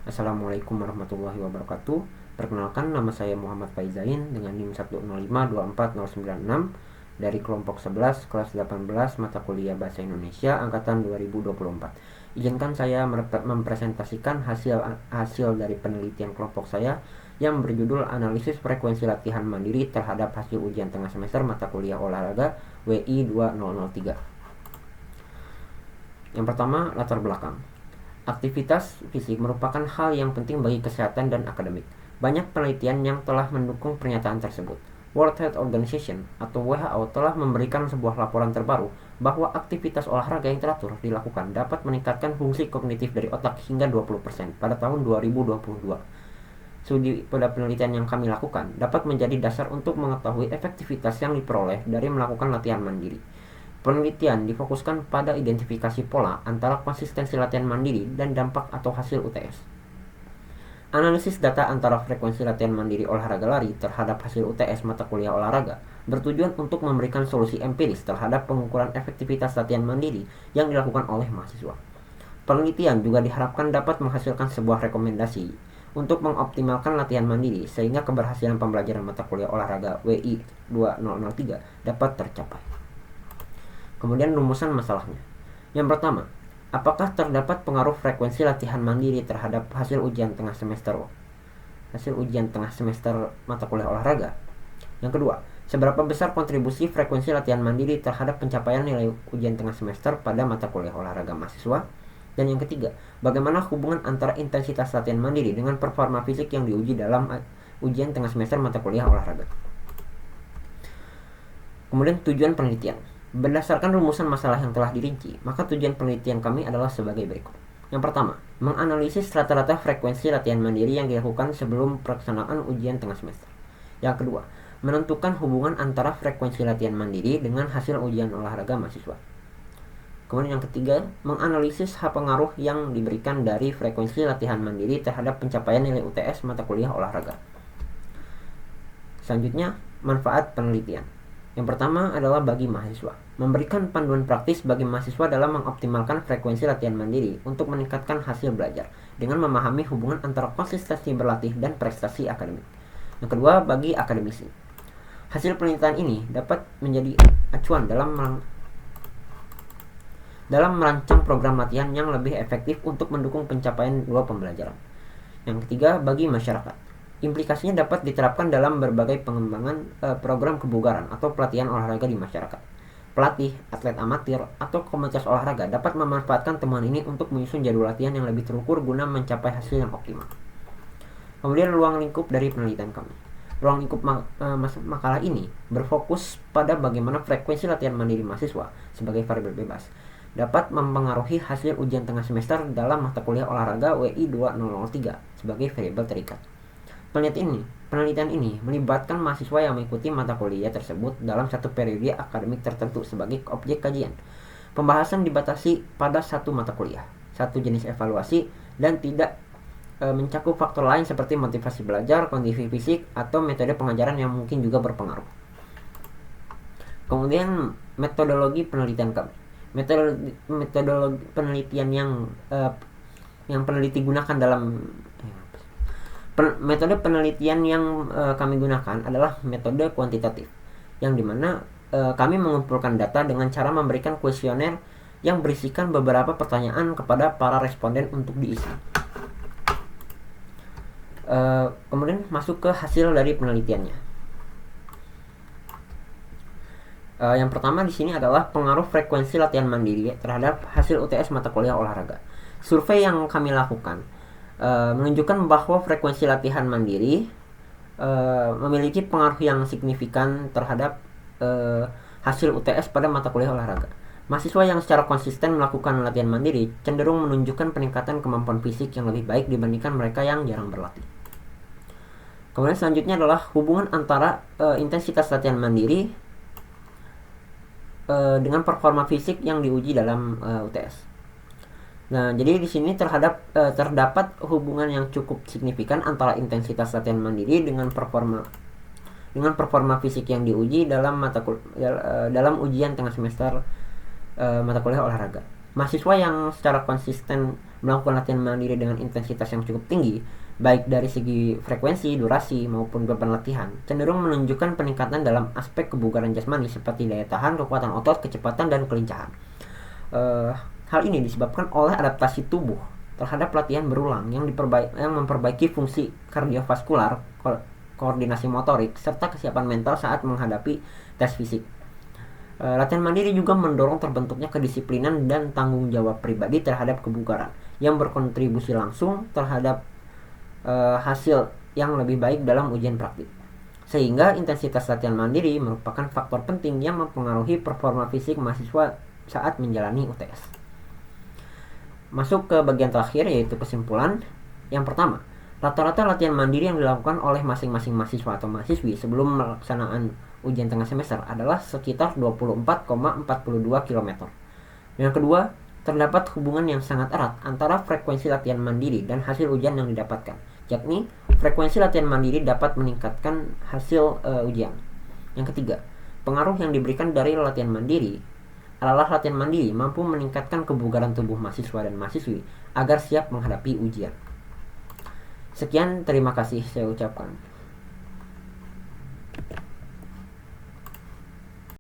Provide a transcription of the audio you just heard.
Assalamualaikum warahmatullahi wabarakatuh. Perkenalkan, nama saya Muhammad Faizain dengan NIM 105249096 dari kelompok 11 kelas 18 mata kuliah Bahasa Indonesia angkatan 2024. Izinkan saya mempresentasikan hasil dari penelitian kelompok saya yang berjudul Analisis Frekuensi Latihan Mandiri terhadap Hasil Ujian Tengah Semester Mata Kuliah Olahraga WI 2003. Yang pertama, latar belakang. Aktivitas fisik merupakan hal yang penting bagi kesehatan dan akademik. Banyak penelitian yang telah mendukung pernyataan tersebut. World Health Organization atau WHO telah memberikan sebuah laporan terbaru bahwa aktivitas olahraga yang teratur dilakukan dapat meningkatkan fungsi kognitif dari otak hingga 20% pada tahun 2022. Studi pada penelitian yang kami lakukan dapat menjadi dasar untuk mengetahui efektivitas yang diperoleh dari melakukan latihan mandiri. Penelitian difokuskan pada identifikasi pola antara konsistensi latihan mandiri dan dampak atau hasil UTS. Analisis data antara frekuensi latihan mandiri olahraga lari terhadap hasil UTS mata kuliah olahraga bertujuan untuk memberikan solusi empiris terhadap pengukuran efektivitas latihan mandiri yang dilakukan oleh mahasiswa. Penelitian juga diharapkan dapat menghasilkan sebuah rekomendasi untuk mengoptimalkan latihan mandiri sehingga keberhasilan pembelajaran mata kuliah olahraga WI 2003 dapat tercapai. Kemudian rumusan masalahnya. Yang pertama, apakah terdapat pengaruh frekuensi latihan mandiri terhadap hasil ujian tengah semester mata kuliah olahraga? Yang kedua, seberapa besar kontribusi frekuensi latihan mandiri terhadap pencapaian nilai ujian tengah semester pada mata kuliah olahraga mahasiswa? Dan yang ketiga, bagaimana hubungan antara intensitas latihan mandiri dengan performa fisik yang diuji dalam ujian tengah semester mata kuliah olahraga? Kemudian tujuan penelitian. Berdasarkan rumusan masalah yang telah dirinci, maka tujuan penelitian kami adalah sebagai berikut. Yang pertama, menganalisis rata-rata frekuensi latihan mandiri yang dilakukan sebelum pelaksanaan ujian tengah semester. Yang kedua, menentukan hubungan antara frekuensi latihan mandiri dengan hasil ujian olahraga mahasiswa. Kemudian yang ketiga, menganalisis pengaruh yang diberikan dari frekuensi latihan mandiri terhadap pencapaian nilai UTS mata kuliah olahraga. Selanjutnya, manfaat penelitian. Yang pertama adalah bagi mahasiswa, memberikan panduan praktis bagi mahasiswa dalam mengoptimalkan frekuensi latihan mandiri untuk meningkatkan hasil belajar dengan memahami hubungan antara konsistensi berlatih dan prestasi akademik. Yang kedua, bagi akademisi. Hasil penelitian ini dapat menjadi acuan dalam merancang program latihan yang lebih efektif untuk mendukung pencapaian dua pembelajaran. Yang ketiga, bagi masyarakat. Implikasinya dapat diterapkan dalam berbagai pengembangan program kebugaran atau pelatihan olahraga di masyarakat. Pelatih, atlet amatir, atau komunitas olahraga dapat memanfaatkan temuan ini untuk menyusun jadwal latihan yang lebih terukur guna mencapai hasil yang optimal. Kemudian ruang lingkup dari penelitian kami. Ruang lingkup makalah ini berfokus pada bagaimana frekuensi latihan mandiri mahasiswa sebagai variabel bebas dapat mempengaruhi hasil ujian tengah semester dalam mata kuliah olahraga WI 2003 sebagai variabel terikat. Penelitian ini melibatkan mahasiswa yang mengikuti mata kuliah tersebut dalam satu periode akademik tertentu sebagai objek kajian. Pembahasan dibatasi pada satu mata kuliah, satu jenis evaluasi, dan tidak mencakup faktor lain seperti motivasi belajar, kondisi fisik, atau metode pengajaran yang mungkin juga berpengaruh. Kemudian metodologi penelitian kami. Metodologi penelitian yang peneliti gunakan dalam metode penelitian yang kami gunakan adalah metode kuantitatif, yang dimana kami mengumpulkan data dengan cara memberikan kuesioner yang berisikan beberapa pertanyaan kepada para responden untuk diisi. Kemudian masuk ke hasil dari penelitiannya. Yang pertama di sini adalah pengaruh frekuensi latihan mandiri terhadap hasil UTS mata kuliah olahraga. Survei yang kami lakukan menunjukkan bahwa frekuensi latihan mandiri memiliki pengaruh yang signifikan terhadap hasil UTS pada mata kuliah olahraga. Mahasiswa yang secara konsisten melakukan latihan mandiri cenderung menunjukkan peningkatan kemampuan fisik yang lebih baik dibandingkan mereka yang jarang berlatih. Kemudian selanjutnya adalah hubungan antara intensitas latihan mandiri dengan performa fisik yang diuji dalam UTS. Nah, jadi di sini terdapat hubungan yang cukup signifikan antara intensitas latihan mandiri dengan performa fisik yang diuji dalam ujian tengah semester mata kuliah olahraga. Mahasiswa yang secara konsisten melakukan latihan mandiri dengan intensitas yang cukup tinggi, baik dari segi frekuensi, durasi, maupun beban latihan, cenderung menunjukkan peningkatan dalam aspek kebugaran jasmani seperti daya tahan, kekuatan otot, kecepatan, dan kelincahan. Hal ini disebabkan oleh adaptasi tubuh terhadap latihan berulang yang memperbaiki fungsi kardiovaskular, koordinasi motorik, serta kesiapan mental saat menghadapi tes fisik. Latihan mandiri juga mendorong terbentuknya kedisiplinan dan tanggung jawab pribadi terhadap kebugaran yang berkontribusi langsung terhadap hasil yang lebih baik dalam ujian praktik. Sehingga intensitas latihan mandiri merupakan faktor penting yang mempengaruhi performa fisik mahasiswa saat menjalani UTS. Masuk ke bagian terakhir, yaitu kesimpulan. Yang pertama, rata-rata latihan mandiri yang dilakukan oleh masing-masing mahasiswa atau mahasiswi sebelum pelaksanaan ujian tengah semester adalah sekitar 24,42 km. Yang kedua, terdapat hubungan yang sangat erat antara frekuensi latihan mandiri dan hasil ujian yang didapatkan, yakni frekuensi latihan mandiri dapat meningkatkan hasil ujian. Yang ketiga, pengaruh yang diberikan dari latihan mandiri adalah latihan mandiri mampu meningkatkan kebugaran tubuh mahasiswa dan mahasiswi agar siap menghadapi ujian. Sekian, terima kasih saya ucapkan.